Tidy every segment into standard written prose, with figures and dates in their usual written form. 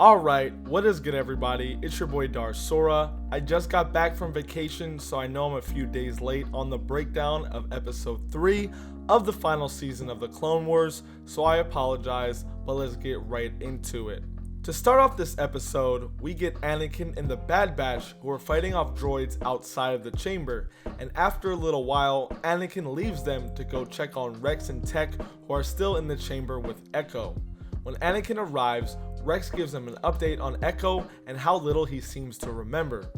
Alright, what is good everybody? It's your boy Sora. I just got back from vacation, so I know I'm a few days late on the breakdown of episode 3 of the final season of the Clone Wars, so I apologize, but let's get right into it. To start off this episode, we get Anakin and the Bad Batch who are fighting off droids outside of the chamber, and after a little while, Anakin leaves them to go check on Rex and Tech who are still in the chamber with Ekko. When Anakin arrives, Rex gives him an update on Ekko and how little he seems to remember.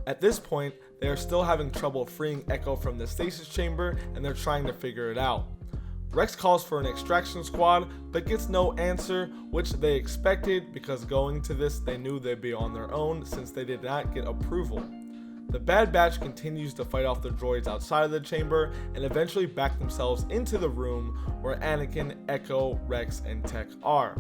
At this point, they are still having trouble freeing Ekko from the stasis chamber and they're trying to figure it out. Rex calls for an extraction squad but gets no answer, which they expected because going to this they knew they'd be on their own since they did not get approval. The Bad Batch continues to fight off the droids outside of the chamber and eventually back themselves into the room where Anakin, Ekko, Rex, and Tech are.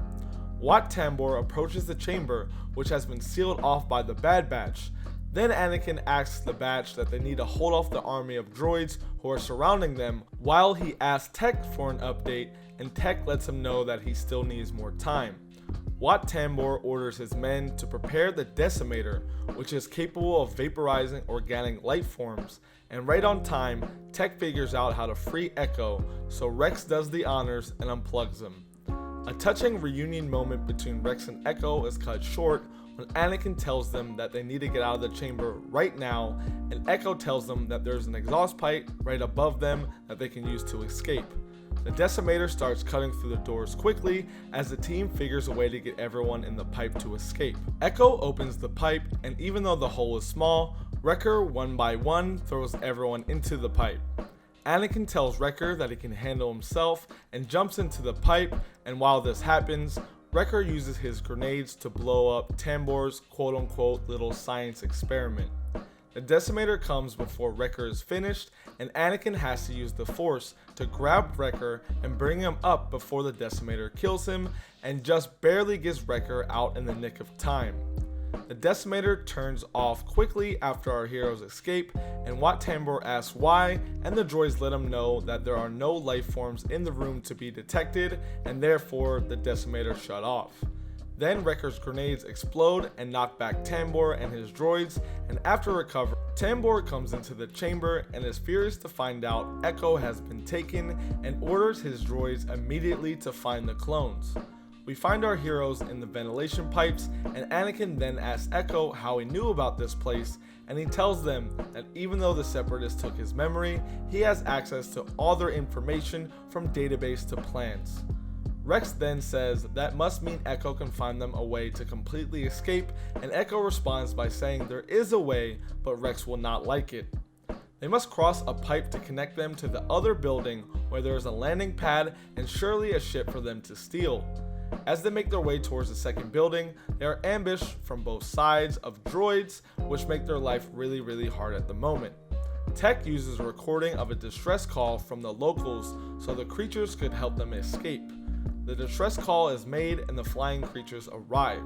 Wat Tambor approaches the chamber, which has been sealed off by the Bad Batch. Then Anakin asks the Batch that they need to hold off the army of droids who are surrounding them, while he asks Tech for an update, and Tech lets him know that he still needs more time. Wat Tambor orders his men to prepare the Decimator, which is capable of vaporizing organic life forms, and right on time, Tech figures out how to free Ekko, so Rex does the honors and unplugs him. A touching reunion moment between Rex and Ekko is cut short when Anakin tells them that they need to get out of the chamber right now, and Ekko tells them that there's an exhaust pipe right above them that they can use to escape. The Decimator starts cutting through the doors quickly as the team figures a way to get everyone in the pipe to escape. Ekko opens the pipe, and even though the hole is small, Wrecker one by one throws everyone into the pipe. Anakin tells Wrecker that he can handle himself and jumps into the pipe, and while this happens, Wrecker uses his grenades to blow up Tambor's quote-unquote little science experiment. The Decimator comes before Wrecker is finished, and Anakin has to use the Force to grab Wrecker and bring him up before the Decimator kills him, and just barely gets Wrecker out in the nick of time. The Decimator turns off quickly after our heroes escape, and Wat Tambor asks why, and the droids let him know that there are no life forms in the room to be detected, and therefore the Decimator shut off. Then Wrecker's grenades explode and knock back Tambor and his droids, and after recovery, Tambor comes into the chamber and is furious to find out Ekko has been taken and orders his droids immediately to find the clones. We find our heroes in the ventilation pipes, and Anakin then asks Ekko how he knew about this place, and he tells them that even though the Separatists took his memory, he has access to all their information from database to plans. Rex then says that must mean Ekko can find them a way to completely escape, and Ekko responds by saying there is a way, but Rex will not like it. They must cross a pipe to connect them to the other building where there is a landing pad and surely a ship for them to steal. As they make their way towards the second building, they are ambushed from both sides of droids, which make their life really hard at the moment. Tech uses a recording of a distress call from the locals so the creatures could help them escape. The distress call is made and the flying creatures arrive.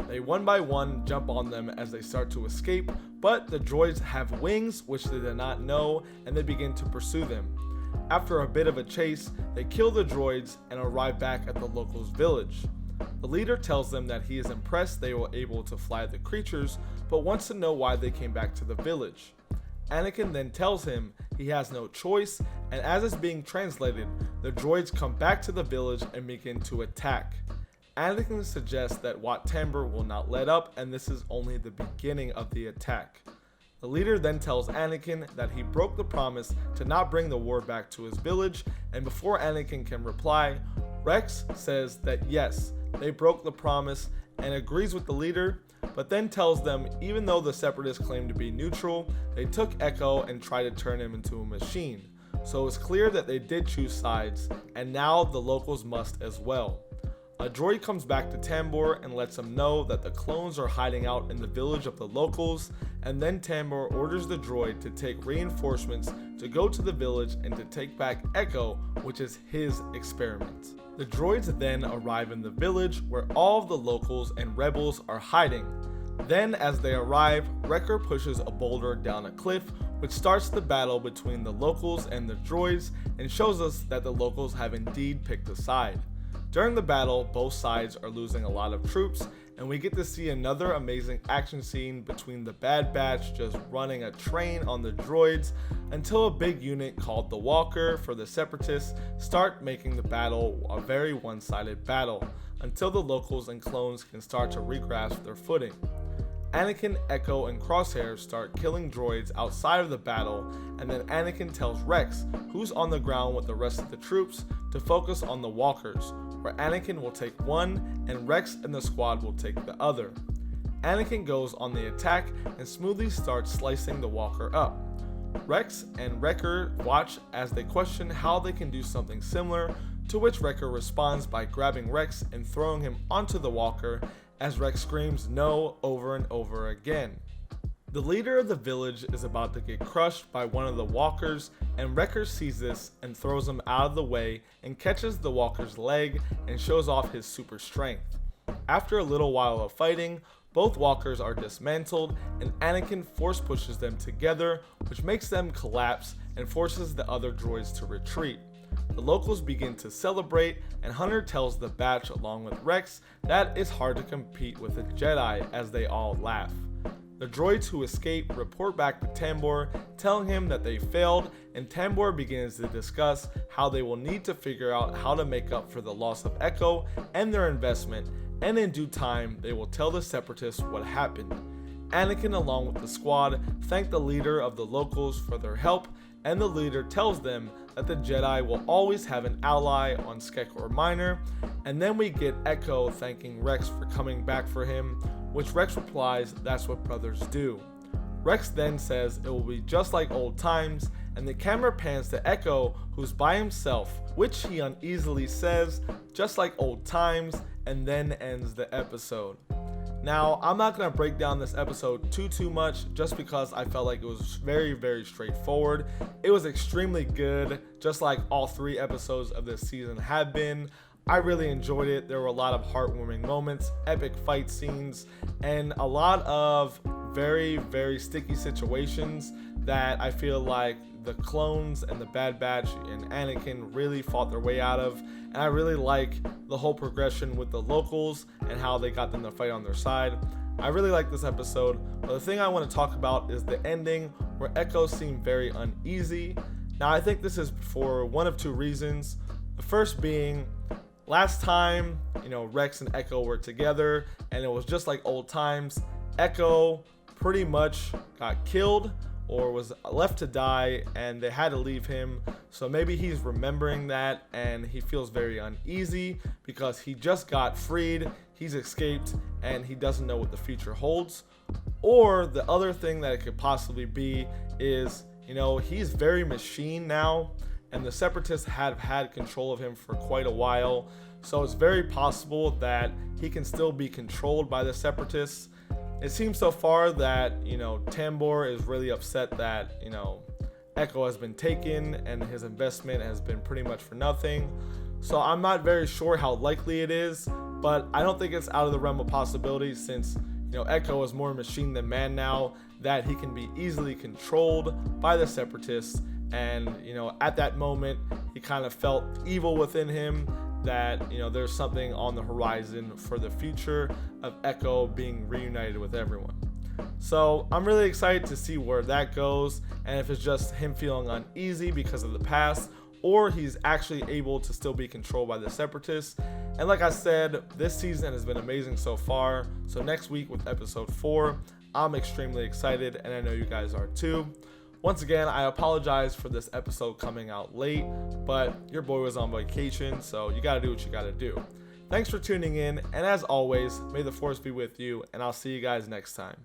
They one by one jump on them as they start to escape, but the droids have wings which they did not know, and they begin to pursue them. After a bit of a chase, they kill the droids and arrive back at the locals' village. The leader tells them that he is impressed they were able to fly the creatures, but wants to know why they came back to the village. Anakin then tells him he has no choice, and as it's being translated, the droids come back to the village and begin to attack. Anakin suggests that Wat Tambor will not let up, and this is only the beginning of the attack. The leader then tells Anakin that he broke the promise to not bring the war back to his village, and before Anakin can reply, Rex says that yes, they broke the promise and agrees with the leader, but then tells them even though the Separatists claim to be neutral, they took Ekko and tried to turn him into a machine. So it's clear that they did choose sides, and now the locals must as well. A droid comes back to Tambor and lets him know that the clones are hiding out in the village of the locals, and then Tambor orders the droid to take reinforcements to go to the village and to take back Ekko, which is his experiment. The droids then arrive in the village where all of the locals and rebels are hiding. Then as they arrive, Wrecker pushes a boulder down a cliff, which starts the battle between the locals and the droids and shows us that the locals have indeed picked a side. During the battle, both sides are losing a lot of troops, and we get to see another amazing action scene between the Bad Batch just running a train on the droids until a big unit called the Walker for the Separatists start making the battle a very one-sided battle until the locals and clones can start to regrasp their footing. Anakin, Ekko, and Crosshair start killing droids outside of the battle, and then Anakin tells Rex, who's on the ground with the rest of the troops, to focus on the walkers, where Anakin will take one and Rex and the squad will take the other. Anakin goes on the attack and smoothly starts slicing the walker up. Rex and Wrecker watch as they question how they can do something similar, to which Wrecker responds by grabbing Rex and throwing him onto the walker as Rex screams no over and over again. The leader of the village is about to get crushed by one of the walkers, and Wrecker sees this and throws him out of the way and catches the walker's leg and shows off his super strength. After a little while of fighting, both walkers are dismantled and Anakin force pushes them together, which makes them collapse and forces the other droids to retreat. The locals begin to celebrate, and Hunter tells the batch along with Rex that it's hard to compete with a Jedi, as they all laugh. The droids who escape report back to Tambor, telling him that they failed, and Tambor begins to discuss how they will need to figure out how to make up for the loss of Ekko and their investment, and in due time they will tell the Separatists what happened. Anakin, along with the squad, thank the leader of the locals for their help, and the leader tells them that the Jedi will always have an ally on Skekor Minor, and then we get Ekko thanking Rex for coming back for him, which Rex replies that's what brothers do. Rex then says it will be just like old times, and the camera pans to Ekko, who's by himself, which he uneasily says just like old times, and then ends the episode. Now, I'm not going to break down this episode too much, just because I felt like it was very straightforward. It was extremely good, just like all 3 episodes of this season have been. I really enjoyed it. There were a lot of heartwarming moments, epic fight scenes, and a lot of very sticky situations that I feel like the clones and the Bad Batch and Anakin really fought their way out of. And I really like the whole progression with the locals and how they got them to fight on their side. I really like this episode, but the thing I want to talk about is the ending, where Ekko seemed very uneasy. Now, I think this is for one of 2 reasons. The first being, last time, Rex and Ekko were together, and it was just like old times. Ekko pretty much got killed or was left to die, and they had to leave him. So maybe he's remembering that, and he feels very uneasy because he just got freed, he's escaped, and he doesn't know what the future holds. Or the other thing that it could possibly be is, he's very machine now, and the Separatists have had control of him for quite a while. So it's very possible that he can still be controlled by the Separatists. It seems so far that, Tambor is really upset that, Ekko has been taken and his investment has been pretty much for nothing. So I'm not very sure how likely it is, but I don't think it's out of the realm of possibility, since, Ekko is more machine than man now, that he can be easily controlled by the Separatists. And, at that moment, he kind of felt evil within him, that there's something on the horizon for the future of Ekko being reunited with everyone. So I'm really excited to see where that goes, and if it's just him feeling uneasy because of the past, or he's actually able to still be controlled by the Separatists. And like I said, this season has been amazing so far. So next week with episode 4, I'm extremely excited, and I know you guys are too. Once again, I apologize for this episode coming out late, but your boy was on vacation, so you gotta do what you gotta do. Thanks for tuning in, and as always, may the force be with you, and I'll see you guys next time.